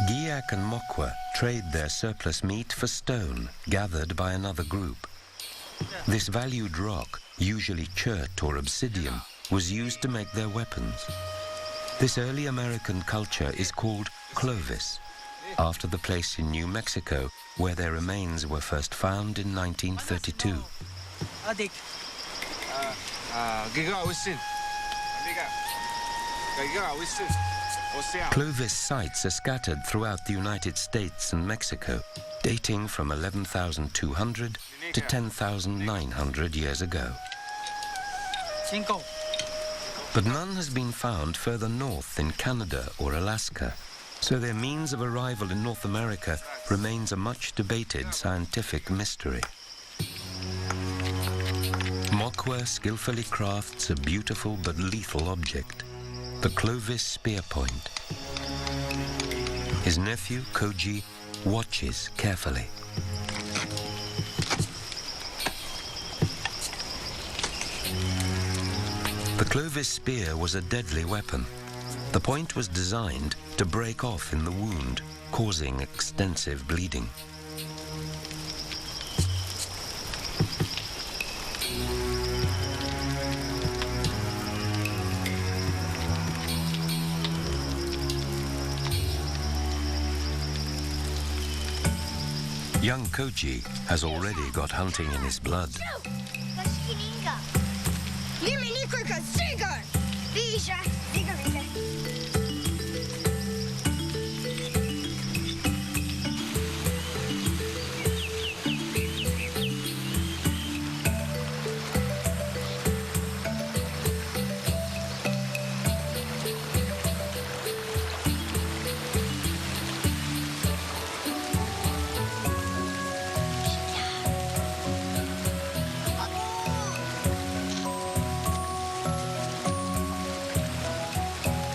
Giyak and Mokwa trade their surplus meat for stone gathered by another group. This valued rock, usually chert or obsidian, was used to make their weapons. This early American culture is called Clovis, after the place in New Mexico where their remains were first found in 1932. Clovis sites are scattered throughout the United States and Mexico, dating from 11,200 to 10,900 years ago. But none has been found further north in Canada or Alaska, so their means of arrival in North America remains a much debated scientific mystery. Mokwa skillfully crafts a beautiful but lethal object, the Clovis spear point. His nephew, Koji, watches carefully. The Clovis spear was a deadly weapon. The point was designed to break off in the wound, causing extensive bleeding. Young Koji has already got hunting in his blood.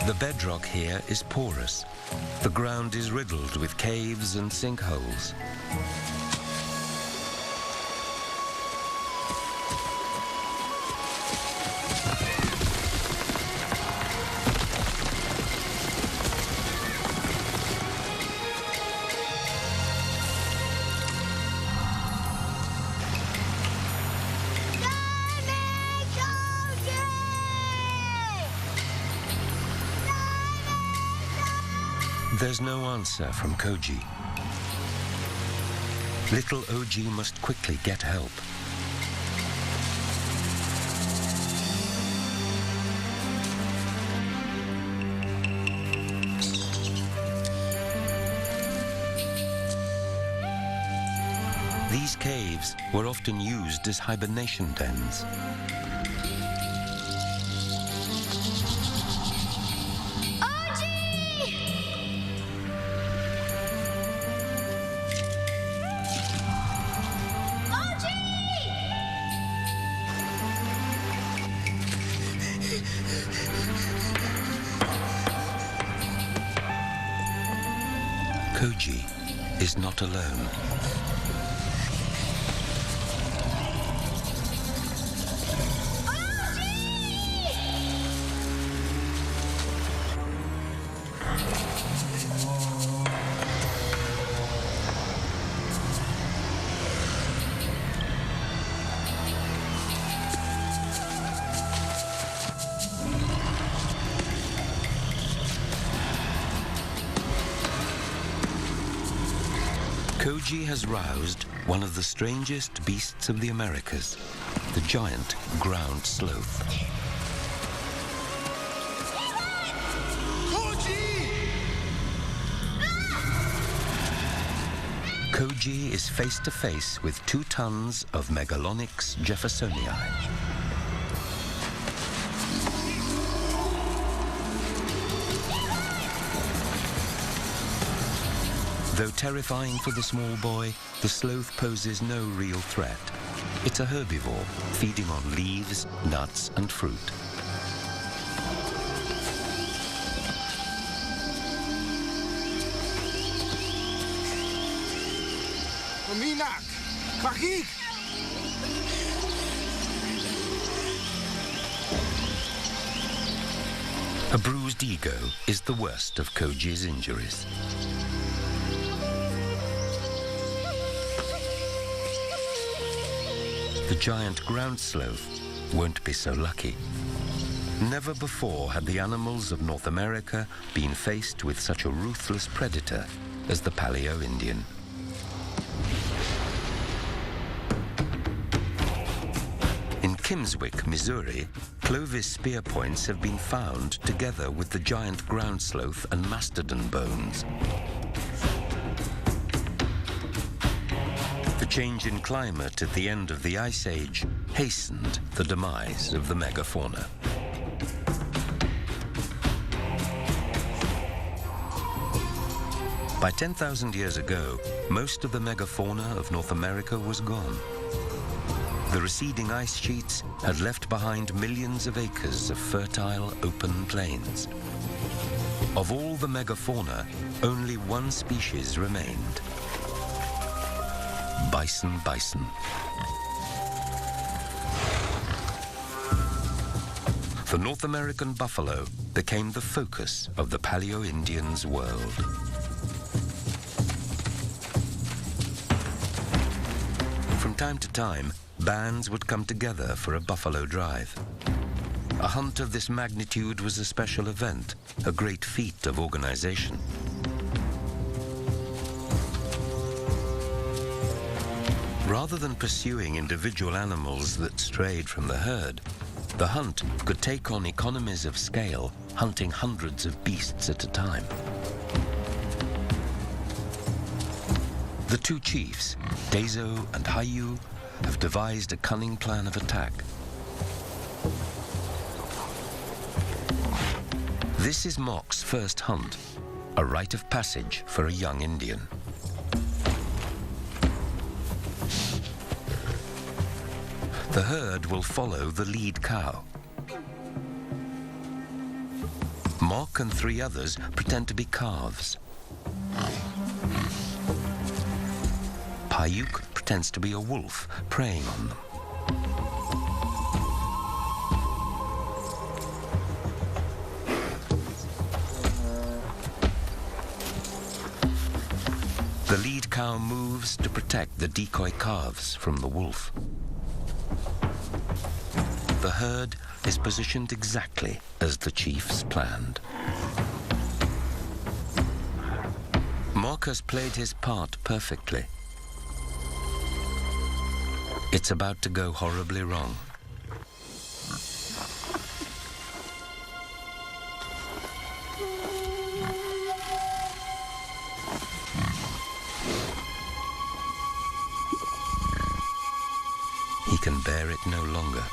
The bedrock here is porous. The ground is riddled with caves and sinkholes. There's no answer from Koji. Little Oji must quickly get help. These caves were often used as hibernation dens. Koji is not alone. Koji has roused one of the strangest beasts of the Americas, the giant ground sloth. Koji is face to face with 2 tons of Megalonyx jeffersonii. Though terrifying for the small boy, the sloth poses no real threat. It's a herbivore, feeding on leaves, nuts, and fruit. A bruised ego is the worst of Koji's injuries. The giant ground sloth won't be so lucky. Never before had the animals of North America been faced with such a ruthless predator as the Paleo-Indian. In Kimmswick, Missouri, Clovis spear points have been found together with the giant ground sloth and mastodon bones. The change in climate at the end of the Ice Age hastened the demise of the megafauna. By 10,000 years ago, most of the megafauna of North America was gone. The receding ice sheets had left behind millions of acres of fertile, open plains. Of all the megafauna, only one species remained: bison. The North American buffalo became the focus of the Paleo-Indians' world. From time to time, bands would come together for a buffalo drive. A hunt of this magnitude was a special event, a great feat of organization. Rather than pursuing individual animals that strayed from the herd, the hunt could take on economies of scale, hunting hundreds of beasts at a time. The two chiefs, Dezo and Hayu, have devised a cunning plan of attack. This is Mok's first hunt, a rite of passage for a young Indian. The herd will follow the lead cow. Mok and 3 others pretend to be calves. Payuk pretends to be a wolf, preying on them. The lead cow moves to protect the decoy calves from the wolf. The herd is positioned exactly as the chiefs planned. Mok has played his part perfectly. It's about to go horribly wrong. He can bear it no longer.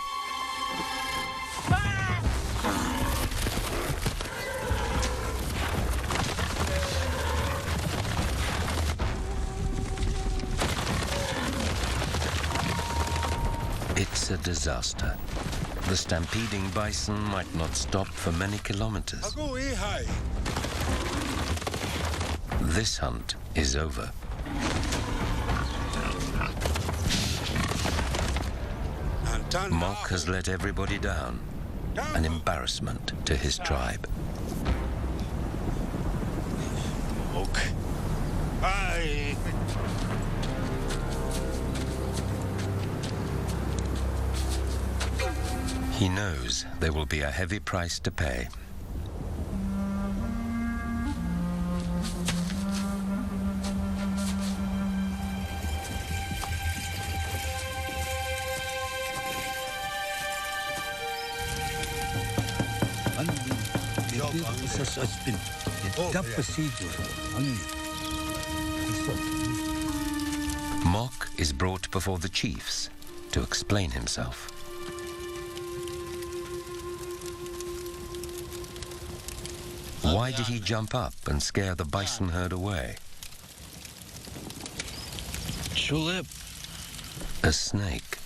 It's a disaster. The stampeding bison might not stop for many kilometers. This hunt is over. Mok has let everybody down, an embarrassment to his tribe. He knows there will be a heavy price to pay. Mok is brought before the chiefs to explain himself. Why did he jump up and scare the bison herd away? Tulip. A snake.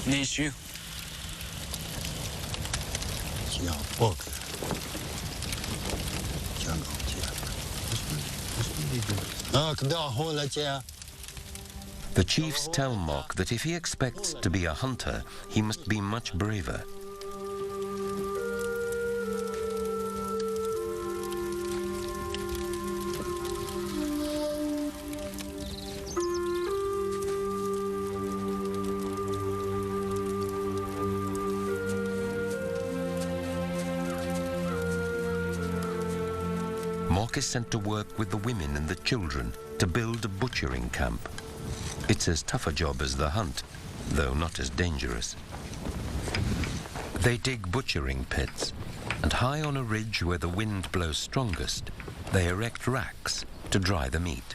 Nishu. The chiefs tell Mok that if he expects to be a hunter, he must be much braver. Mok is sent to work with the women and the children to build a butchering camp. It's as tough a job as the hunt, though not as dangerous. They dig butchering pits, and high on a ridge where the wind blows strongest, they erect racks to dry the meat.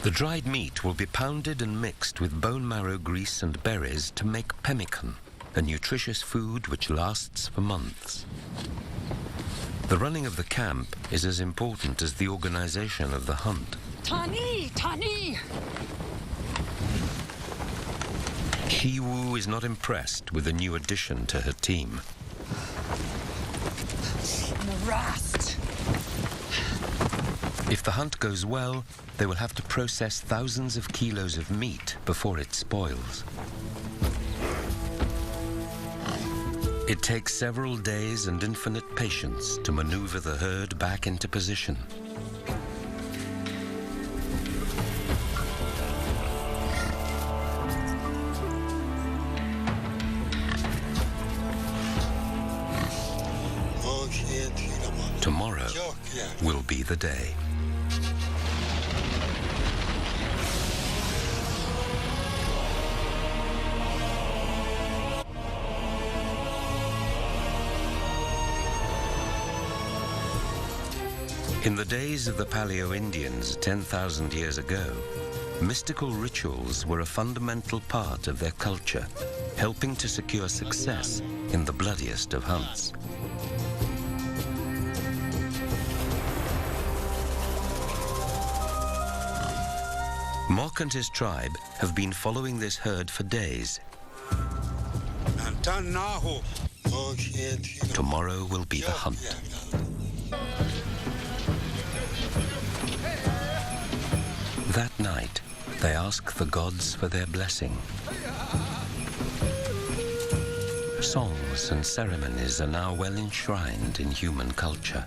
The dried meat will be pounded and mixed with bone marrow grease and berries to make pemmican, a nutritious food which lasts for months. The running of the camp is as important as the organization of the hunt. Tani! Tani! Shiwu is not impressed with the new addition to her team. Rust! If the hunt goes well, they will have to process thousands of kilos of meat before it spoils. It takes several days and infinite patience to maneuver the herd back into position. Tomorrow will be the day. In the days of the Paleo-Indians 10,000 years ago, mystical rituals were a fundamental part of their culture, helping to secure success in the bloodiest of hunts. Mok and his tribe have been following this herd for days. Tomorrow will be the hunt. That night, they ask the gods for their blessing. Songs and ceremonies are now well enshrined in human culture.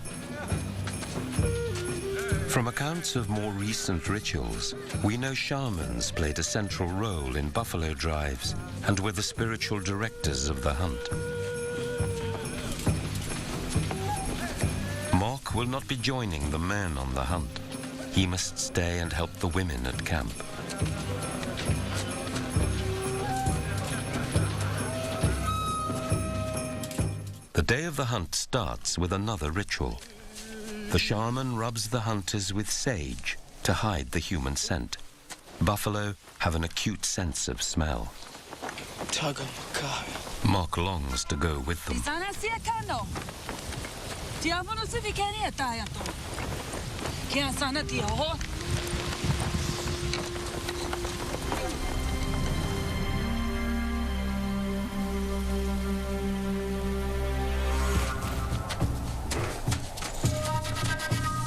From accounts of more recent rituals, we know shamans played a central role in buffalo drives and were the spiritual directors of the hunt. Mok will not be joining the men on the hunt. He must stay and help the women at camp. The day of the hunt starts with another ritual. The shaman rubs the hunters with sage to hide the human scent. Buffalo have an acute sense of smell. Mok longs to go with them.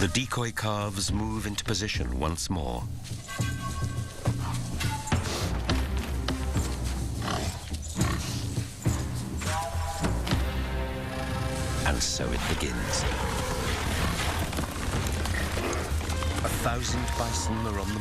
The decoy calves move into position once more. And so it begins. 1,000 bison are on the